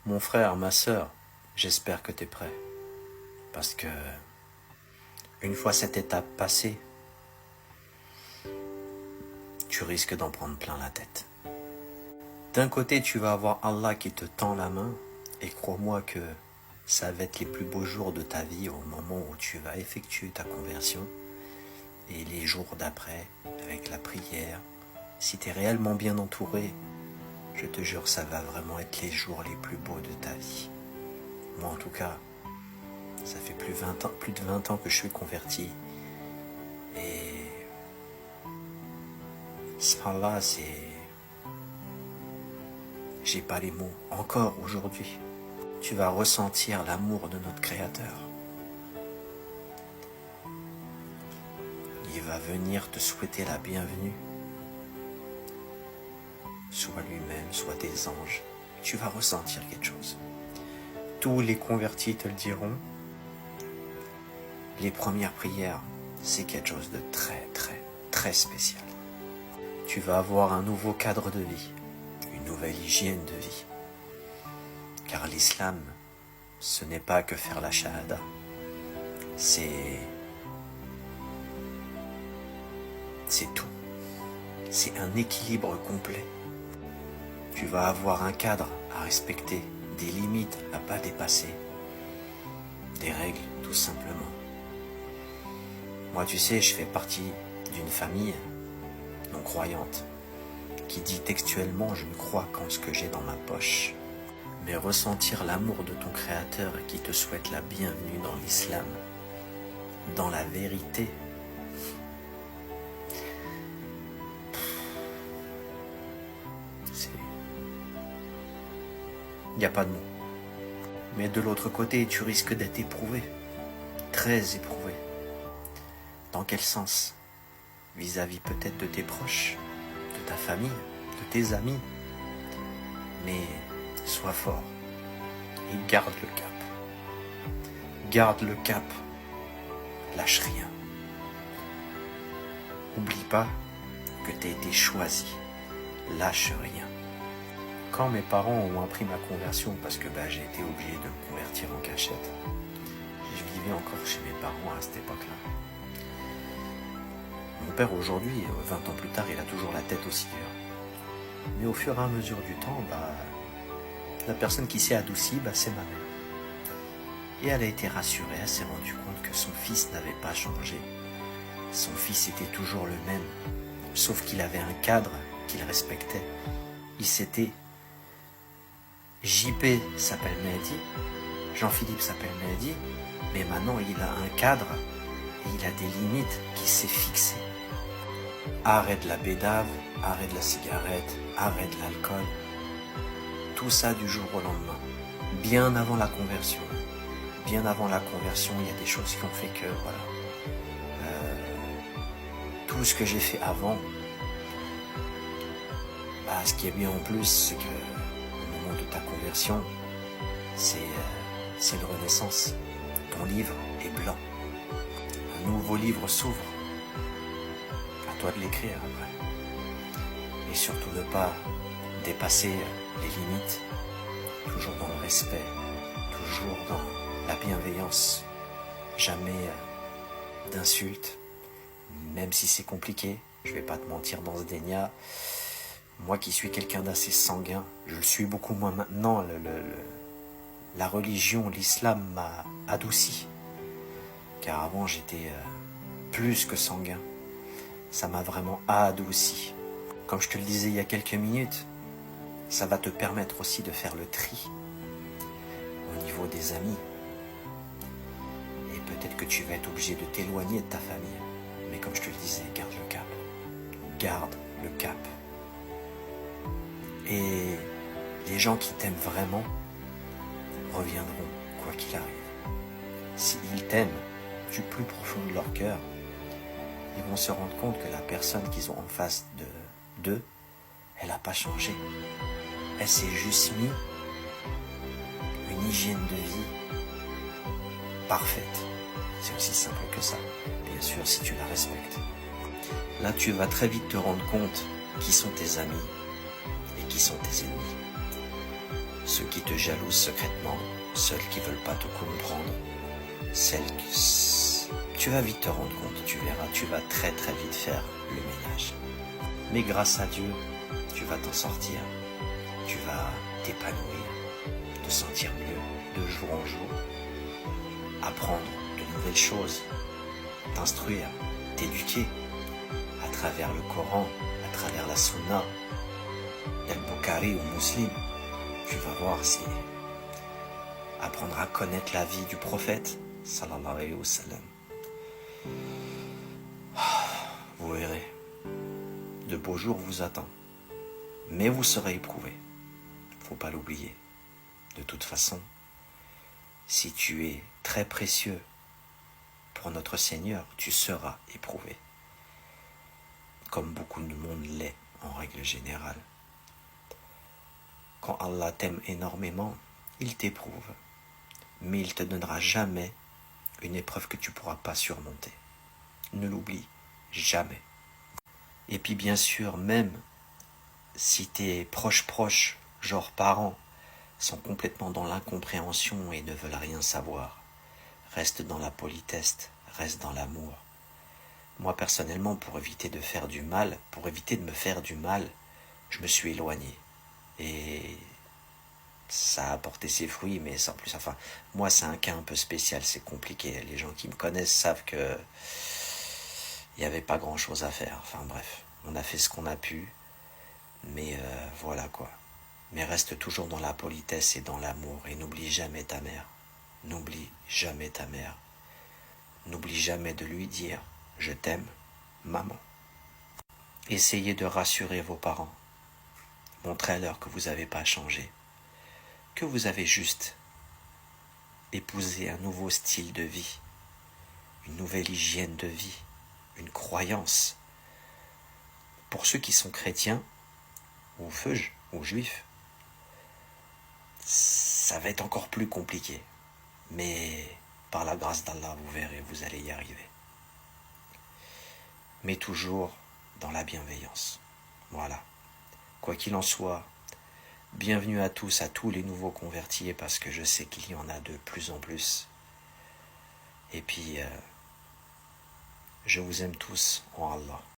Mon frère, ma sœur, j'espère que tu es prêt. Parce que, une fois cette étape passée, tu risques d'en prendre plein la tête. D'un côté, tu vas avoir Allah qui te tend la main, et crois-moi que ça va être les plus beaux jours de ta vie au moment où tu vas effectuer ta conversion. Et les jours d'après, avec la prière, si tu es réellement bien entouré, je te jure, ça va vraiment être les jours les plus beaux de ta vie. Moi en tout cas, ça fait plus de 20 ans que je suis converti. Et Allah, j'ai pas les mots. Encore aujourd'hui, tu vas ressentir l'amour de notre Créateur. Il va venir te souhaiter la bienvenue. Soit lui-même, soit des anges. Tu vas ressentir quelque chose. Tous les convertis te le diront. Les premières prières, c'est quelque chose de très, très, très spécial. Tu vas avoir un nouveau cadre de vie, une nouvelle hygiène de vie. Car l'islam, ce n'est pas que faire la shahada. C'est tout. C'est un équilibre complet. Tu vas avoir un cadre à respecter, des limites à pas dépasser, des règles tout simplement. Moi, tu sais, je fais partie d'une famille non croyante qui dit textuellement « je ne crois qu'en ce que j'ai dans ma poche ». Mais ressentir l'amour de ton Créateur qui te souhaite la bienvenue dans l'islam, dans la vérité, il n'y a pas de mots. Mais de l'autre côté, tu risques d'être éprouvé, très éprouvé. Dans quel sens? Vis-à-vis peut-être de tes proches, de ta famille, de tes amis. Mais sois fort et garde le cap. Garde le cap. Lâche rien. N'oublie pas que tu as été choisi. Lâche rien. Quand mes parents ont appris ma conversion, parce que j'ai été obligé de me convertir en cachette, je vivais encore chez mes parents à cette époque-là. Mon père aujourd'hui, 20 ans plus tard, il a toujours la tête aussi dure. Mais au fur et à mesure du temps, la personne qui s'est adoucie, c'est ma mère. Et elle a été rassurée, elle s'est rendue compte que son fils n'avait pas changé. Son fils était toujours le même, sauf qu'il avait un cadre qu'il respectait. Il s'était... JP s'appelle Mehdi, Jean-Philippe s'appelle Mehdi, mais maintenant il a un cadre et il a des limites qui s'est fixé. Arrête la bédave, arrête la cigarette, arrête l'alcool. Tout ça du jour au lendemain. Bien avant la conversion. Bien avant la conversion, il y a des choses qui ont fait que, voilà. Tout ce que j'ai fait avant, ce qui est bien en plus, c'est que au moment de ta conversion, c'est une renaissance. Ton livre est blanc. Un nouveau livre s'ouvre. À toi de l'écrire après. Et surtout ne pas dépasser les limites. Toujours dans le respect. Toujours dans la bienveillance. Jamais d'insultes. Même si c'est compliqué. Je vais pas te mentir dans ce dénia. Moi qui suis quelqu'un d'assez sanguin, je le suis beaucoup moins maintenant. La religion, l'islam m'a adouci. Car avant j'étais plus que sanguin. Ça m'a vraiment adouci. Comme je te le disais il y a quelques minutes, ça va te permettre aussi de faire le tri au niveau des amis. Et peut-être que tu vas être obligé de t'éloigner de ta famille. Mais comme je te le disais, garde le cap. Garde le cap. Et les gens qui t'aiment vraiment reviendront, quoi qu'il arrive. S'ils t'aiment du plus profond de leur cœur, ils vont se rendre compte que la personne qu'ils ont en face d'eux, elle n'a pas changé. Elle s'est juste mis une hygiène de vie parfaite. C'est aussi simple que ça, bien sûr, si tu la respectes. Là, tu vas très vite te rendre compte qui sont tes amis et qui sont tes ennemis. ceux qui te jalousent secrètement, ceux qui ne veulent pas te comprendre, tu vas vite te rendre compte, tu verras, tu vas très très vite faire le ménage. Mais grâce à Dieu, tu vas t'en sortir, tu vas t'épanouir, te sentir mieux de jour en jour, apprendre de nouvelles choses, t'instruire, t'éduquer à travers le Coran, à travers la Sunna, El-Bukhari ou Muslim. Tu vas voir, c'est apprendre à connaître la vie du prophète, sallallahu alayhi wa sallam. Vous verrez, de beaux jours vous attendent, mais vous serez éprouvés. Faut pas l'oublier. De toute façon, si tu es très précieux pour notre Seigneur, tu seras éprouvé. Comme beaucoup de monde l'est en règle générale. Quand Allah t'aime énormément, il t'éprouve. Mais il ne te donnera jamais une épreuve que tu ne pourras pas surmonter. Ne l'oublie jamais. Et puis bien sûr, même si tes proches, genre parents, sont complètement dans l'incompréhension et ne veulent rien savoir, reste dans la politesse, reste dans l'amour. Moi personnellement, pour éviter de me faire du mal, je me suis éloigné. Et ça a apporté ses fruits, mais sans plus. Enfin, moi c'est un cas un peu spécial, c'est compliqué. Les gens qui me connaissent savent que il n'y avait pas grand chose à faire. Enfin bref, on a fait ce qu'on a pu, mais voilà quoi. Mais reste toujours dans la politesse et dans l'amour, et n'oublie jamais ta mère. N'oublie jamais ta mère. N'oublie jamais de lui dire « Je t'aime, maman ». Essayez de rassurer vos parents. Montrez-leur que vous n'avez pas changé, que vous avez juste épousé un nouveau style de vie, une nouvelle hygiène de vie, une croyance. Pour ceux qui sont chrétiens, ou feuges, ou juifs, ça va être encore plus compliqué. Mais par la grâce d'Allah, vous verrez, vous allez y arriver. Mais toujours dans la bienveillance. Voilà. Quoi qu'il en soit, bienvenue à tous les nouveaux convertis, parce que je sais qu'il y en a de plus en plus. Et puis, je vous aime tous en Allah.